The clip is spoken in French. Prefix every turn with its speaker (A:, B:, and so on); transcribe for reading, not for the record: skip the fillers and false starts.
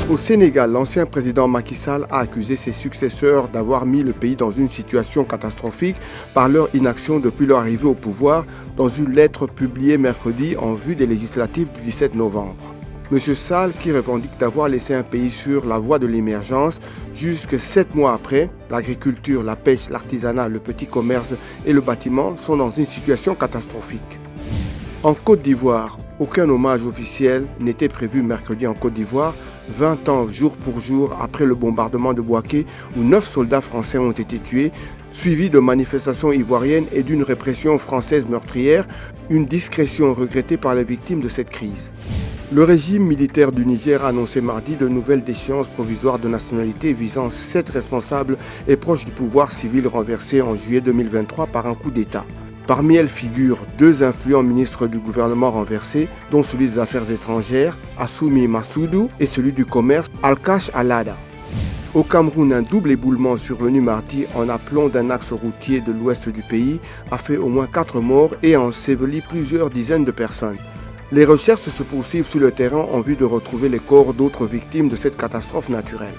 A: Au Sénégal, l'ancien président Macky Sall a accusé ses successeurs d'avoir mis le pays dans une situation catastrophique par leur inaction depuis leur arrivée au pouvoir dans une lettre publiée mercredi en vue des législatives du 17 novembre. M. Sall, qui revendique d'avoir laissé un pays sur la voie de l'émergence, jusque 7 mois après, l'agriculture, la pêche, l'artisanat, le petit commerce et le bâtiment sont dans une situation catastrophique. En Côte d'Ivoire, aucun hommage officiel n'était prévu mercredi en Côte d'Ivoire, 20 ans jour pour jour après le bombardement de Bouaké où 9 soldats français ont été tués, suivi de manifestations ivoiriennes et d'une répression française meurtrière, une discrétion regrettée par les victimes de cette crise. Le régime militaire du Niger a annoncé mardi de nouvelles déchéances provisoires de nationalité visant 7 responsables et proches du pouvoir civil renversés en juillet 2023 par un coup d'État. Parmi elles figurent 2 influents ministres du gouvernement renversé, dont celui des Affaires étrangères, Assoumi Massoudou, et celui du commerce, Alkash Alada. Au Cameroun, un double éboulement survenu mardi en aplomb d'un axe routier de l'ouest du pays a fait au moins 4 morts et enseveli plusieurs dizaines de personnes. Les recherches se poursuivent sur le terrain en vue de retrouver les corps d'autres victimes de cette catastrophe naturelle.